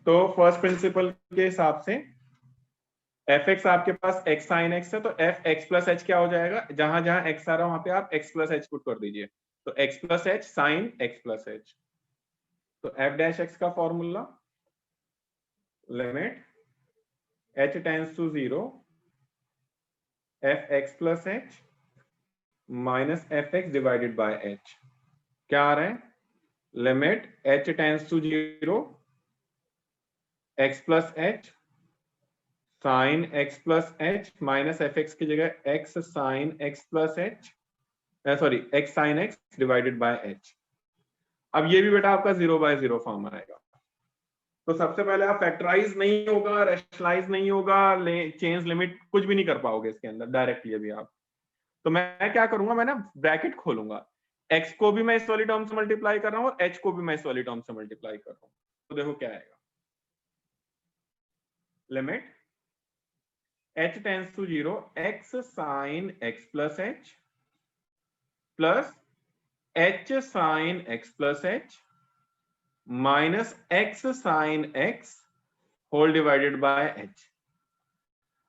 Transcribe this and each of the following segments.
तो first principle के हिसाब से एफ एक्स आपके पास एक्स साइन एक्स है, तो एफ एक्स प्लस एच क्या हो जाएगा, जहां जहां एक्स आ रहा है वहां पे आप एक्स प्लस एच पुट कर दीजिए, तो x plus h sine x plus h. तो एफ डैश एक्स का formula limit h tends to 0 f x plus h minus f x divided by h, क्या आ रहा है, limit h tends to 0 x plus h sine x plus h minus f x की जगह x sine x plus h, sorry x sine x divided by h. अब ये भी बेटा आपका 0/0 फॉर्म आएगा। तो सबसे पहले आप फैक्टराइज नहीं होगा, रैशनलाइज नहीं होगा, चेंज लिमिट कुछ भी नहीं कर पाओगे इसके अंदर डायरेक्टली अभी आप। तो मैं क्या करूंगा, मैं ना ब्रैकेट खोलूंगा, x को भी मैं इस वाली टर्म से मल्टीप्लाई कर रहा हूँ और h को भी मैं इस वाली टर्म से मल्टीप्लाई कर रहा हूँ। तो देखो क्या आएगा, limit h tends to 0 x sine x plus h plus h sine x plus h minus x sine x whole divided by h।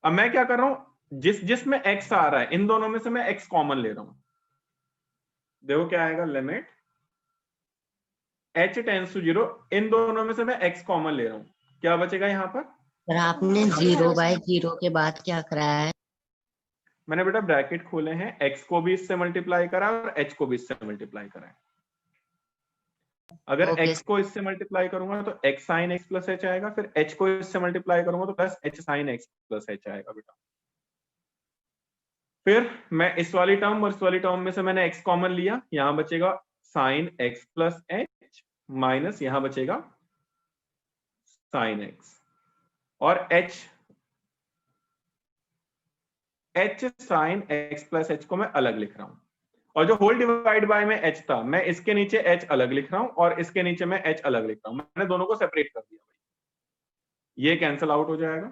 अब मैं क्या कर रहा हूं, जिसमें x आ रहा है इन दोनों में से मैं x कॉमन ले रहा हूं। देखो क्या आएगा, लिमिट h टेंड्स टू 0, इन दोनों में से मैं x कॉमन ले रहा हूं, क्या बचेगा यहाँ पर। सर आपने 0/0 के बाद क्या कराया है? मैंने बेटा ब्रैकेट खोले हैं, x को भी इससे मल्टीप्लाई करा और h को भी इससे मल्टीप्लाई करा है। अगर ओके x को इससे मल्टीप्लाई करूंगा तो x sine x plus h आएगा, फिर h को इससे मल्टीप्लाई करूंगा तो plus h sine x plus h आएगा बेटा। फिर मैं इस वाली टर्म और इस वाली टर्म में से मैंने x कॉमन लिया, यहां बचेगा sine x plus h minus यहां बचेगा साइन x, और h sine x plus h को मैं अलग लिख रहा हूं, और जो होल डिवाइड बाय में h था मैं इसके नीचे h अलग लिख रहा हूं और इसके नीचे मैं h अलग लिख रहा हूं, मैंने दोनों को सेपरेट कर दिया भाई, ये कैंसिल आउट हो जाएगा।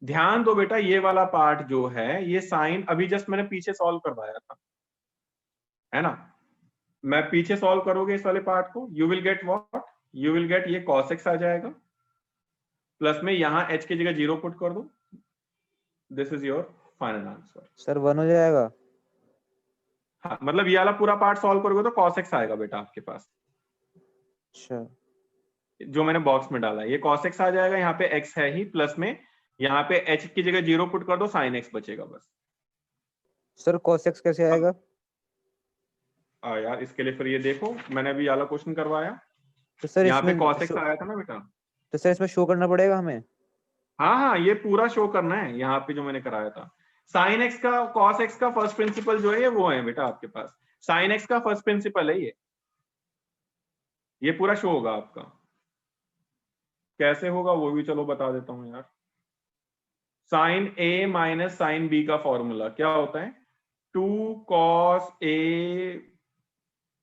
ध्यान दो बेटा ये वाला पार्ट जो है ये साइन अभी जस्ट मैंने पीछे सॉल्व करवाया था, है ना, मैं पीछे सॉल्व करोगे इस वाले पार्ट को, you will get what, you will get ये cos x आ जाएगा, प्लस में यहां h की जगह 0 पुट कर दो, this is your final answer. Sir 1 हो जाएगा। हाँ मतलब ये वाला पूरा पार्ट सॉल्व करोगे तो cos x आएगा बेटा आपके पास, अच्छा जो मैंने बॉक्स में डाला है ये cos x आ जाएगा, यहाँ पे x है ही, प्लस में यहाँ पे h की जगह 0 पुट कर दो, sin x बचेगा बस। सर cos x कैसे आएगा? यार इसके लिए फिर ये देखो मैंने अभी वाला क्वेश्चन करवाया, तो सर यहाँ पे इसमें cos x आया था ना बेटा। तो सर इसमें शो करना पड़ेगा हमें? हाँ हाँ ये पूरा शो करना है, यहाँ पे जो मैंने कराया था sin x का cos x का फर्स्ट प्रिंसिपल जो है ये वो है बेटा आपके पास, sin x का फर्स्ट प्रिंसिपल है ये पूरा शो होगा आपका। कैसे होगा वो भी चलो बता देता हूं यार। Sine a minus sine b का फॉर्मूला क्या होता है, 2 cos a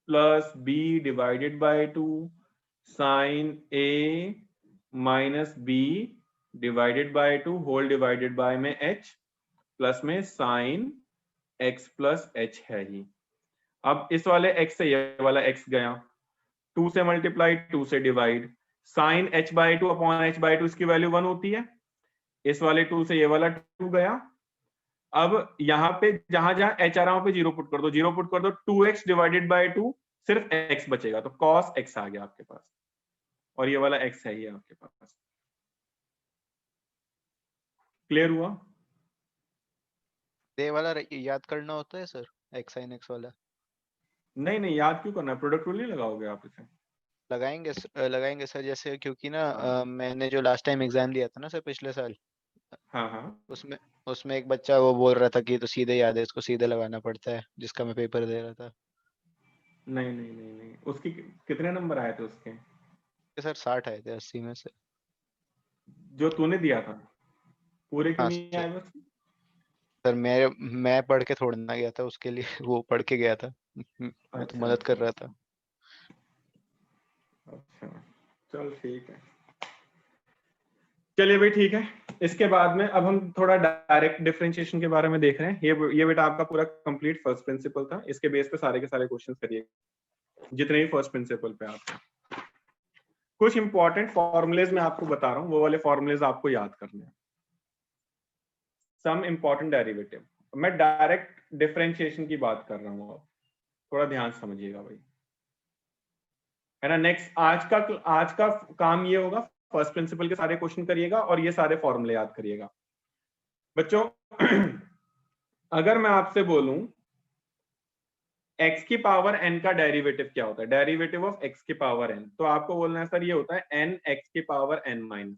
plus b divided by 2 sine a minus b divided by 2 whole divided by में h प्लस में साइन x प्लस h है ही। अब इस वाले x से ये वाला x गया, 2 से मल्टीप्लाई 2 से divide, sign h/2 upon h/2 इसकी वैल्यू 1 होती है, इस वाले 2 से ये वाला 2 गया। अब यहाँ पे जहां जहां h आ रहा वहां पे 0 पुट कर दो, 0 पुट कर दो, 2x डिवाइडेड बाय 2 सिर्फ x बचेगा, तो cos x आ गया आपके पास, और ये वाला x है ही आपके पास। क्लियर हुआ? ये वाला याद करना होता है सर, x sin x वाला? नहीं नहीं याद क्यों करना है, प्रोडक्ट रूल नहीं लगाओगे आप इसे। लगाएंगे सर, जैसे क्योंकि ना हाँ मैंने जो लास्ट टाइम एग्जाम दिया था ना सर पिछले साल, हाँ हाँ उसमें उसमें एक बच्चा वो बोल रहा था कि तो सीधे याद है, इसको सीधे लगाना पड़ता है, जिसका मैं पेपर दे रहा था। नहीं नहीं नहीं नहीं, उसकी कितने नंबर आए थे उसके? सर 60 आए थे 80 में से। जो तूने दिया था पूरे क्यों हाँ नहीं आए बस? सर मैं पढ़ के छोड़ना गया था उसके लिए, वो पढ़ के गया था, मैं तो अच्छा मदद कर अच्छा रहा था। अच्छा चल ठीक है, चलिए भाई ठीक है। इसके बाद में अब हम थोड़ा डायरेक्ट डिफरेंशिएशन के बारे में देख रहे हैं। ये बेटा आपका पूरा कंप्लीट फर्स्ट प्रिंसिपल था, इसके बेस पे सारे के सारे क्वेश्चंस करिए जितने भी फर्स्ट प्रिंसिपल पे आप हैं। कुछ इंपॉर्टेंट फॉर्मुलेज मैं आपको बता रहा हूँ, वो वाले फॉर्मुलेज आपको याद करने हैं। सम इंपॉर्टेंट डेरिवेटिव, मैं डायरेक्ट डिफरेंशिएशन की बात कर रहा हूँ, अब थोड़ा ध्यान से समझिएगा भाई, है ना। नेक्स्ट आज का काम ये होगा, फर्स्ट प्रिंसिपल के सारे क्वेश्चन करिएगा और ये सारे फॉर्मूले याद करिएगा बच्चों। अगर मैं आपसे बोलूं x की पावर n का डेरिवेटिव क्या होता है, डेरिवेटिव ऑफ x की पावर n, तो आपको बोलना है सर ये होता है n x की पावर n माइनस।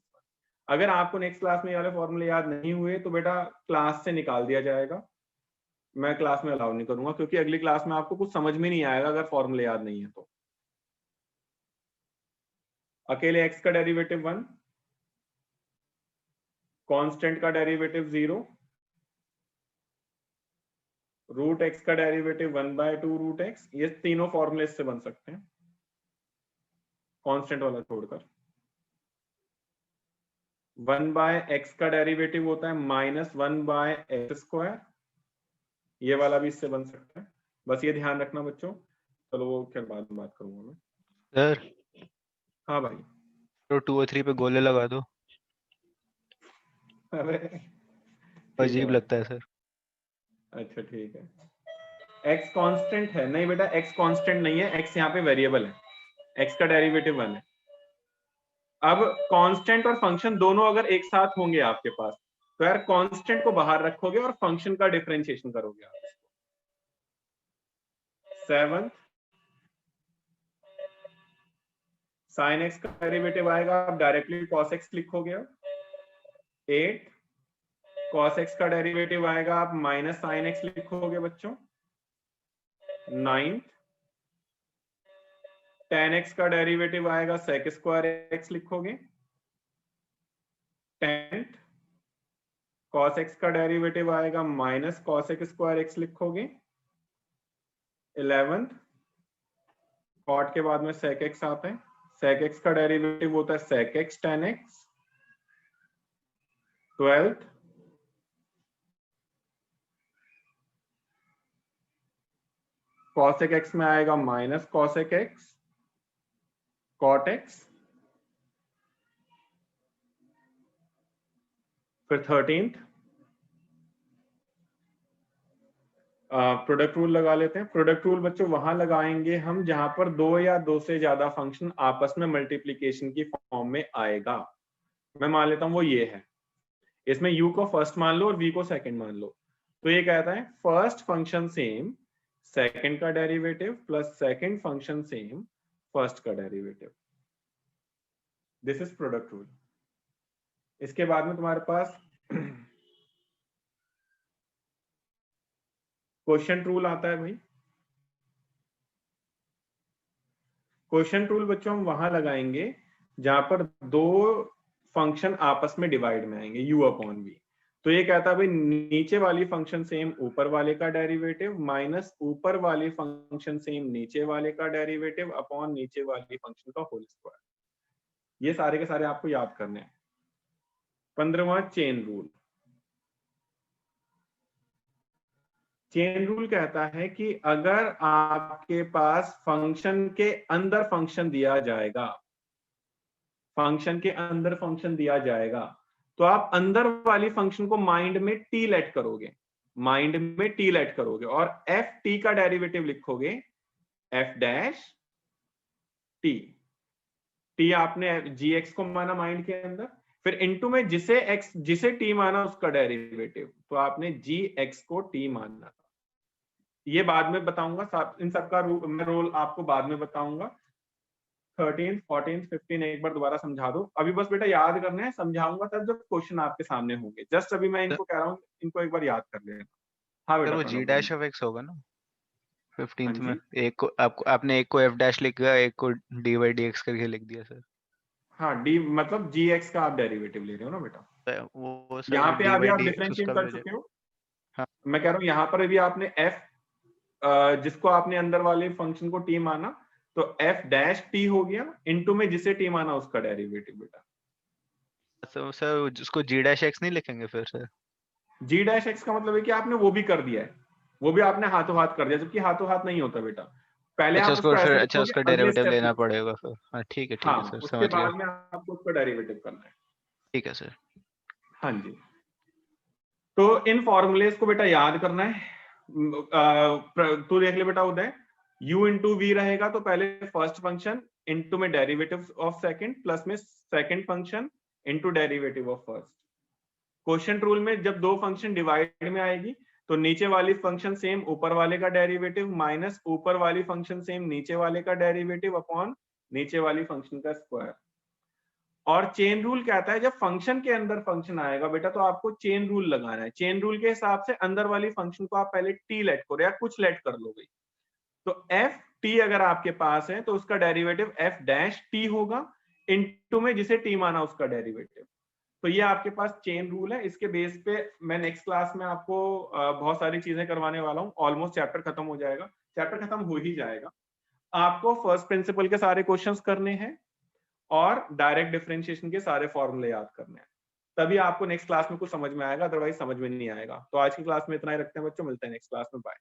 अगर आपको नेक्स्ट क्लास में ये वाले फॉर्मूले याद नहीं हुए तो बेटा क्लास से निकाल दिया जाएगा, मैं क्लास में अलाउ नहीं करूंगा, क्योंकि अगली क्लास में आपको कुछ समझ में नहीं आएगा अगर फॉर्मूले याद नहीं है तो। अकेले x का डेरिवेटिव 1, कांस्टेंट का डेरिवेटिव 0, रूट x का डेरिवेटिव 1/2 रूट x, ये तीनों फॉर्मूले से बन सकते हैं कांस्टेंट वाला छोड़कर। 1/x का डेरिवेटिव होता है -1/x², ये वाला भी इससे बन सकता है, बस ये ध्यान रखना बच्चों। चलो वो क्या बाद में बात करूंगा मैं। सर हाँ भाई, तो 2 और 3 पे गोले लगा दो, अरे अजीब लगता है सर। अच्छा ठीक है, x कांस्टेंट है, नहीं बेटा x कांस्टेंट नहीं है, x यहाँ पे वेरिएबल है, x का डेरिवेटिव 1 है। अब कांस्टेंट और फंक्शन दोनों अगर एक साथ होंगे आपके पास, तो यार कांस्टेंट को बाहर रखोगे और फंक्शन का डिफरेंशिएशन करोगे आप। 7 sin x का डेरिवेटिव आएगा, आप डायरेक्टली cos x लिखोगे। 8 cos x का डेरिवेटिव आएगा, आप माइनस sin x लिखोगे बच्चों। 9 tan x का डेरिवेटिव आएगा, sec स्क्वायर x लिखोगे। 10 cos x का डेरिवेटिव आएगा, minus cos x square x लिखोगे। 11 cot के बाद में sec x आता है, sec x का डेरिवेटिव होता है sec x tan x। 12 cosec x में आएगा minus cosec x cot x। फिर 13th प्रोडक्ट रूल लगा लेते हैं। प्रोडक्ट रूल बच्चों वहां लगाएंगे हम जहां पर दो या दो से ज्यादा फंक्शन आपस में मल्टीप्लीकेशन की फॉर्म में आएगा। मैं मान लेता हूं वो ये है, इसमें u को फर्स्ट मान लो और v को सेकंड मान लो, तो ये कहता है फर्स्ट फंक्शन सेम सेकंड का derivative plus second function same first का derivative. This is product rule. इसके बाद में तुम्हारे पास क्वोशिएंट रूल आता है भाई। क्वोशिएंट रूल बच्चों हम वहां लगाएंगे जहां पर दो फंक्शन आपस में डिवाइड में आएंगे u अपॉन v। तो ये कहता है भाई नीचे वाली फंक्शन सेम ऊपर वाले का डेरिवेटिव माइनस ऊपर वाली फंक्शन सेम नीचे वाले का डेरिवेटिव अपॉन नीचे वाली फंक्शन का होल स्क्वायर। ये सारे के सारे आपको याद करने हैं। 15वां चेन रूल। चेन रूल कहता है कि अगर आपके पास फंक्शन के अंदर फंक्शन दिया जाएगा, फंक्शन के अंदर फंक्शन दिया जाएगा, तो आप अंदर वाली फंक्शन को माइंड में टी लेट करोगे, माइंड में टी लेट करोगे और एफ टी का डेरिवेटिव लिखोगे एफ डैश टी। टी आपने जी एक्स को माना माइंड के अंदर, फिर इनटू में जिसे टी माना उसका डेरिवेटिव, तो आपने जी एक्स को टी माना। ये बाद में बताऊंगा, इन सबका रोल आपको बाद में बताऊंगा। 13th 14th 15 एक बार दोबारा समझा दो, अभी बस बेटा याद करना है, समझाऊंगा तब जब क्वेश्चन आपके सामने होंगे। जस्ट अभी मैं इनको कह रहा हूँ, इनको एक बार याद कर लेना। हाँ बेटा, वो जी डैश ऑफ एक्स होगा ना 15th में। हाँ एक को आपने एक को एफ डैश लिख दिया, एक को डी बाई डी एक्स करके लिख दिया सर। हाँ, डी मतलब जी एक्स का आप डेरिवेटिव ले रहे हो ना बेटा। वो यहाँ पे डी अभी बाई आप डी एक्स डिफरेंशिएट उसका कर भी हो चुके हो। हाँ। मैं कह रहा हूँ यहाँ पर अभी आपने एफ जिसको आपने अंदर वाले फंक्शन को टी माना, तो एफ डैश टी हो गया, इनटू में जिसे टी माना उसका डेरिवेटिव बेटा। तो सर उसको जी डैश एक्स नहीं लिखेंगे फिर सर? जी डैश एक्स का मतलब है कि आपने वो भी कर दिया है, वो भी आपने हाथों हाथ कर दिया, जबकि हाथों हाथ नहीं होता बेटा। पहले अच्छा आप उसको उसको फिर ऐसे अच्छा लिखोगे, उसका अगले डेरिवेटिव स्टेप लेना में, पड़ेगा फिर। हाँ ठीक है हाँ सर, उसके समझ गया। बाद में आपको उसका डेरिवेटिव करना है। ठीक है सर। हाँ जी, तो इन फॉर्मूलेस को बेटा याद करना है। तू देख ले बेटा उदय, u इंटू वी रहेगा तो पहले फर्स्ट फंक्शन इंटू में डेरिवेटिव ऑफ सेकंड प्लस में second function into derivative of first. Quotient rule में जब दो फंक्शन डिवाइड में आएगी तो नीचे वाली फंक्शन सेम ऊपर वाले का डेरिवेटिव माइनस ऊपर वाली फंक्शन सेम नीचे वाले का डेरिवेटिव अपॉन नीचे वाली फंक्शन का स्क्वायर। और चेन रूल कहता है जब फंक्शन के अंदर फंक्शन आएगा बेटा तो आपको चेन रूल लगाना है। चेन रूल के हिसाब से अंदर वाली फंक्शन को आप पहले टी लेट करो या कुछ लेट कर लो गई, तो एफ टी अगर आपके पास है तो उसका डेरिवेटिव एफ डैश टी होगा इनटू में जिसे टी माना उसका डेरिवेटिव। तो ये आपके पास चेन रूल है। इसके बेस पे मैं नेक्स्ट क्लास में आपको बहुत सारी चीजें करवाने वाला हूँ। ऑलमोस्ट चैप्टर खत्म हो जाएगा, चैप्टर खत्म हो ही जाएगा। आपको फर्स्ट प्रिंसिपल के सारे क्वेश्चंस करने हैं और डायरेक्ट डिफरेंशिएशन के सारे फॉर्मूले याद करने हैं, तभी आपको नेक्स्ट क्लास में कुछ समझ में आएगा, अदरवाइज समझ में नहीं आएगा। तो आज की क्लास में इतना ही रखते हैं बच्चों, मिलते हैं नेक्स्ट क्लास में, बाय।